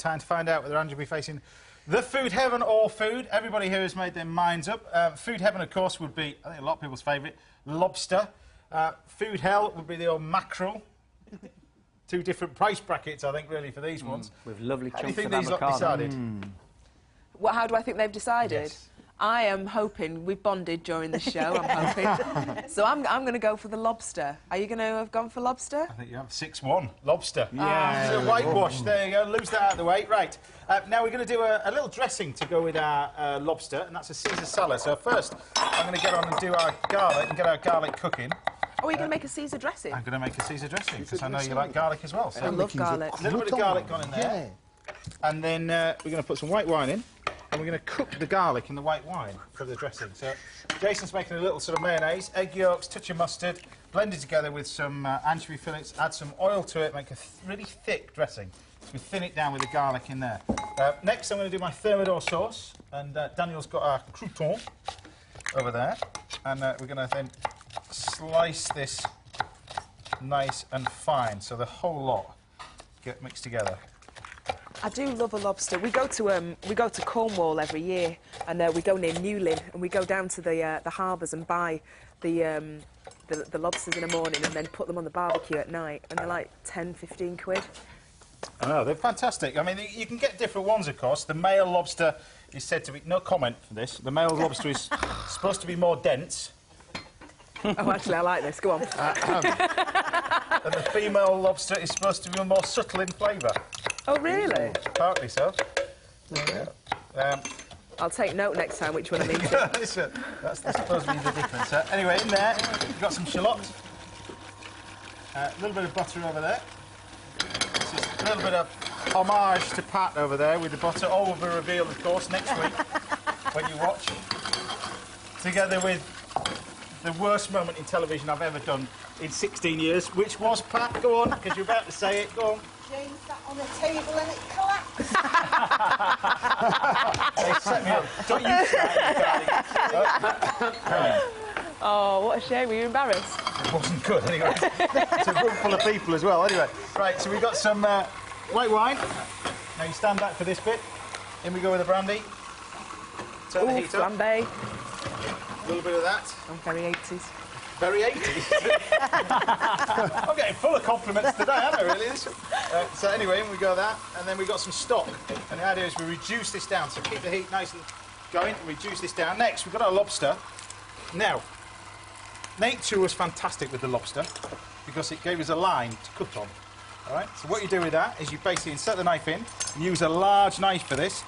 time to find out whether Andrew will be facing the food heaven or food. Everybody here has made their minds up. Food heaven, of course, would be, I think, a lot of people's favourite, lobster. Food hell would be the old mackerel. Two different price brackets, I think, really, for these ones. With lovely chunks of avocado. How do you think these lot decided? Well, how do I think they've decided? Yes. I am hoping we've bonded during the show. I'm hoping. So I'm going to go for the lobster. Are you going to have gone for lobster? I think you have 6-1 lobster. Yeah. It's a whitewash. There you go. Lose that out of the way. Right. Now we're going to do a little dressing to go with our lobster, and that's a Caesar salad. So first, I'm going to get on and do our garlic and get our garlic cooking. Oh, are you going to make a Caesar dressing? I'm going to make a Caesar dressing because I know you like garlic as well. So I love garlic. A little bit of garlic gone in there. Yeah. And then we're going to put some white wine in, and we're going to cook the garlic in the white wine for the dressing. So Jason's making a little sort of mayonnaise, egg yolks, touch of mustard, blend it together with some anchovy fillets, add some oil to it, make a really thick dressing. So we thin it down with the garlic in there. Next, I'm going to do my thermidor sauce, and Daniel's got our crouton over there, and we're going to then slice this nice and fine, so the whole lot get mixed together. I do love a lobster. We go to Cornwall every year, and we go near Newlyn, and we go down to the harbours and buy the lobsters in the morning and then put them on the barbecue at night, and they're like 10, 15 quid. I know, they're fantastic. I mean, you can get different ones, of course. The male lobster is said to be... No comment for this. The male lobster is supposed to be more dense. Oh, actually, I like this. Go on. And the female lobster is supposed to be more subtle in flavour. Oh, really? Partly so. Yeah. I'll take note next time which one I'm eating. Listen, that's supposed to be the difference. Anyway, in there, you've got some shallots. A little bit of butter over there. This is a little bit of homage to Pat over there with the butter. All will be revealed, of course, next week when you watch. Together with the worst moment in television I've ever done in 16 years, which was, Pat, go on, because you're about to say it, go on. James sat on a table and it collapsed. They set me up. Don't you start. Oh, what a shame. Were you embarrassed? It wasn't good, anyway. It's a room full of people as well, anyway. Right, so we've got some white wine. Now you stand back for this bit. In we go with the brandy. Turn the heat up. Flambe. A little bit of that. I'm very 80s. Very 80s. I'm getting full of compliments today, aren't I, really? So anyway, in we go that, and then we've got some stock. And the idea is we reduce this down, so keep the heat nice and going, and reduce this down. Next, we've got our lobster. Now, nature was fantastic with the lobster, because it gave us a line to cut on. All right? So what you do with that is you basically insert the knife in, use a large knife for this,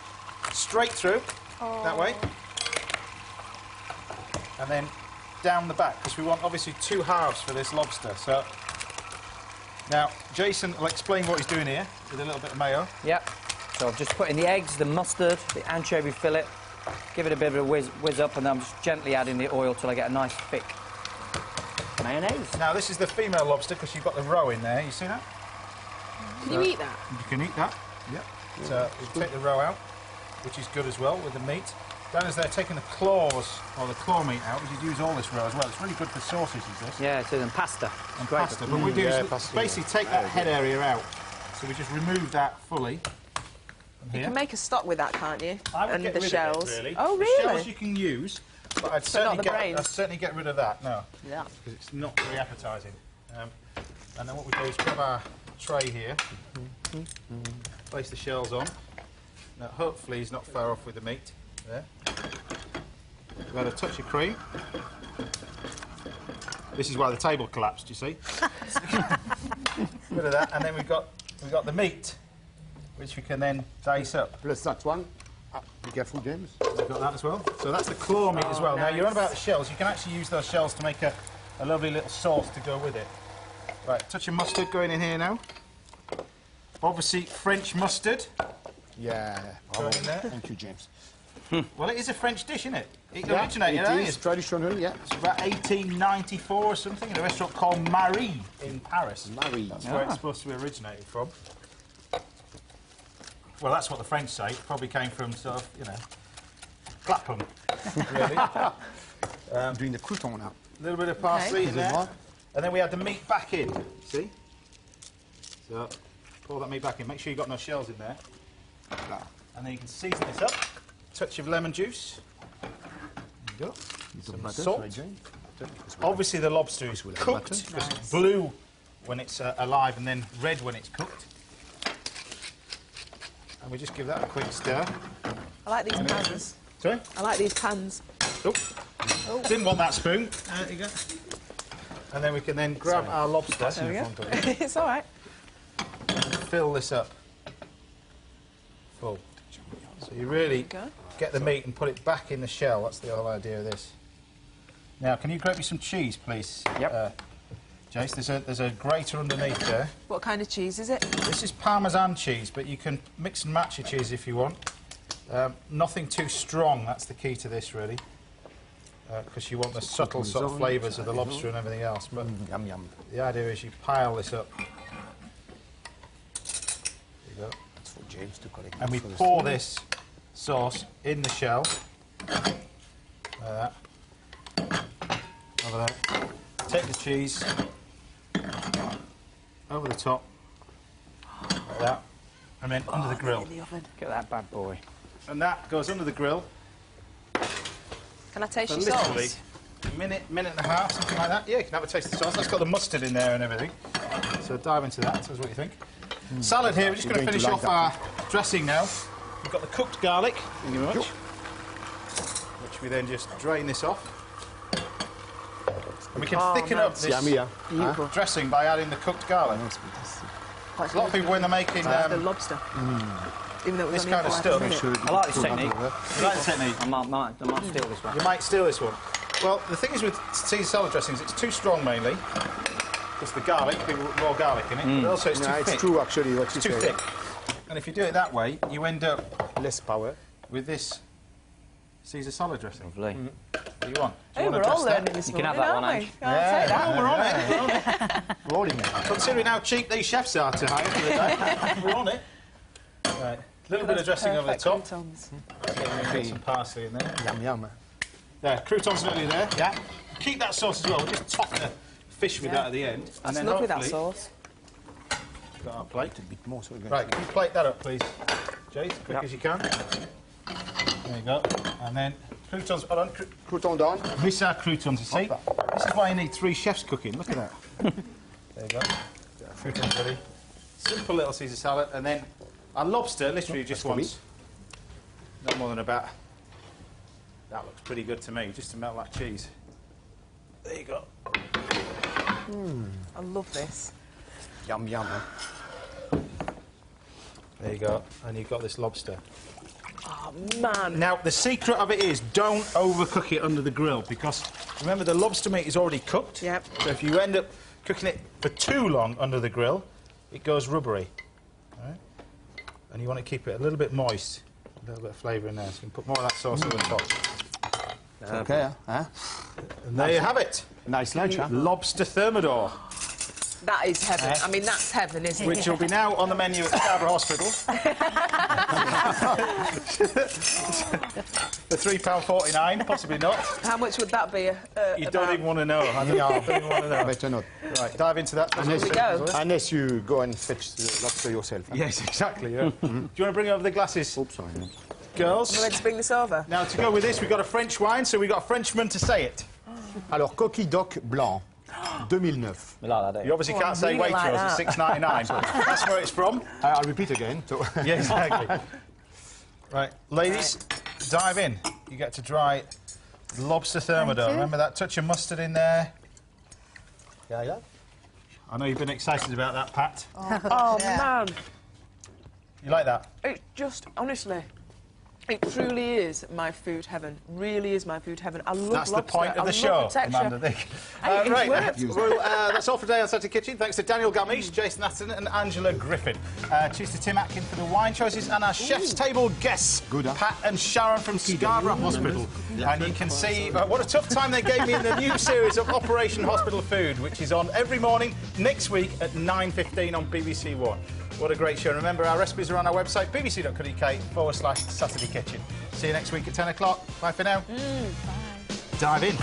straight through, that way, and then down the back, because we want obviously 2 halves for this lobster. So now Jason will explain what he's doing here with a little bit of mayo. Yep. So I've just put in the eggs, the mustard, the anchovy fillet, give it a bit of a whiz up, and then I'm just gently adding the oil till I get a nice thick mayonnaise. Now this is the female lobster because you've got the roe in there. You see that? Can you eat that? You can eat that. Yep. So you take the roe out, which is good as well with the meat. Down as they're taking the claws, or the claw meat out, we use all this roe as well. It's really good for sausages, this. Yeah, it's in pasta. And pasta. But we do is basically take that head area out. So we just remove that fully. You can make a stock with that, can't you? I would and get the rid shells. of it, really. Oh, The really? shells you can use, but I'd certainly get rid of that, no. Yeah. Because it's not very appetising. And then what we do is grab our tray here, place the shells on. Now, hopefully he's not far off with the meat. There. We've got a touch of cream. This is why the table collapsed, you see. Bit of that, and then we've got the meat, which we can then dice up. Plus that one. Be careful, James. We've got that as well. So that's the claw meat as well. Nice. Now, you're on about the shells. You can actually use those shells to make a lovely little sauce to go with it. Right, touch of mustard going in here now. Obviously, French mustard. Yeah. Going in there. Thank you, James. Well, it is a French dish, isn't it? It Yeah, originated, it is traditional, yeah. It's about 1894 or something in a restaurant called Marie in Paris. Marie. That's where it's supposed to be originated from. Well, that's what the French say. It probably came from sort of, you know, Clapham, really. I'm doing the crouton now. A little bit of parsley in there. And then we add the meat back in, see? So, pour that meat back in. Make sure you've got no shells in there. And then you can season this up. Touch of lemon juice. There you go. Some salt. Obviously the lobster is cooked because it's blue when it's alive and then red when it's cooked. And we just give that a quick stir. I like these pans. Sorry? I like these pans. Oh. Didn't want that spoon. There you go. And then we can then grab our lobster. There we go. It's all right. And fill this up. Full. So you really get the meat and put it back in the shell. That's the whole idea of this. Now, can you grab me some cheese, please? Yep. Jace, there's a grater underneath there. What kind of cheese is it? This is Parmesan cheese, but you can mix and match your cheese if you want. Nothing too strong, that's the key to this, really. Because you want the subtle sort of flavours of the lobster and everything else. But Yum, yum. the idea is you pile this up. There you go. That's for James to collect. And we pour this sauce in the shell. Like that. Over there. Take the cheese over the top. Like that. And then under the grill. In the oven. Get that bad boy. And that goes under the grill. Can I taste For your literally sauce? a minute and a half, something like that. Yeah, you can have a taste of the sauce. That's got the mustard in there and everything. So dive into that, tell us what you think. Salad here, we're just going to finish off our dressing now. We've got the cooked garlic, thank you very much, which we then just drain this off. And we can thicken up this Yummy, yeah. Beautiful. dressing by adding the cooked garlic. A lot of people, when they're making The lobster. Even though it was this only kind of for stuff, like a minute. I like this technique. you like the technique? I might steal this one. You might steal this one. Well, the thing is with Caesar salad dressings, it's too strong mainly. Because the garlic, people put raw garlic in it, but also it's too No, thick. it's true, actually, what you It's too say. thick. And if you do it that way, you end up Less power. with this Caesar salad dressing. Lovely. What do you want? Do Hey, you we're want to all dress learning that? this You can morning, have that one, aren't we? Ange. I'll take that. Oh, we're on it. We're on it. Rolling it. Considering how cheap these chefs are to hire for the day, we're on it. Right. A little bit of dressing over the Perfect top. croutons. Get some parsley in there. Yum, yum. There, croutons nearly there. Yeah. Keep that sauce as well. We'll just top the fish with that at the end. That's then lovely, that hopefully sauce. got our plate. A bit more, so we're going Right, can you plate that up, please, Jay, as quick as you can. There you go. And then croutons. Hold on. Crouton down. This are croutons, you see. This is why you need 3 chefs cooking. Look at that. There you go. Croutons ready. Simple little Caesar salad, and then our lobster literally just wants no more than about. That looks pretty good to me, just to melt that cheese. There you go. I love this. Yum, yum. There you go. And you've got this lobster. Oh, man. Now, the secret of it is don't overcook it under the grill because, remember, the lobster meat is already cooked. Yep. So if you end up cooking it for too long under the grill, it goes rubbery. All right? And you want to keep it a little bit moist, a little bit of flavour in there. So you can put more of that sauce over the top. It's okay, huh? And there you have it. Nice lunch, huh? Lobster thermidor, That is heaven. I mean, that's heaven, isn't which it? will be now on the menu at Scarborough Hospital. For £3.49, possibly not. How much would that be? You don't even want to know. I don't even want to know. Better not. Right, dive into that. Unless, go. unless you go and fetch the lobster yourself. Huh? Yes, exactly, yeah. Do you want to bring over the glasses, Oops, sorry. No. girls? Let's bring this over. Now, to go with this, we've got a French wine, so we've got a Frenchman to say it. Alors, coquille d'oc blanc, 2009. We like that, You obviously can't say really like Waitrose at that. £6.99, but that's where it's from. I'll repeat again. So. Yeah, exactly. Right, ladies, dive in. You get to try lobster thermidor. Remember that touch of mustard in there? Yeah. I know you've been excited about that, Pat. Oh, man. You like that? It's just, honestly, it truly is my food heaven. Really is my food heaven. I love That's the lobster. point of I the love show, the texture. Amanda Dick. Hey, it's Right, worked. well, that's all for today on Saturday Kitchen. Thanks to Daniel Gamish, Jason Atherton and Angela Griffin. Cheers to Tim Atkin for the wine choices and our chef's table guests, Good, huh? Pat and Sharon from Scarborough Hospital. And you can see what a tough time they gave me in the new series of Operation Hospital Food, which is on every morning next week at 9:15 on BBC One. What a great show. Remember, our recipes are on our website, bbc.co.uk/Saturday Kitchen. See you next week at 10 o'clock. Bye for now. Bye. Dive in.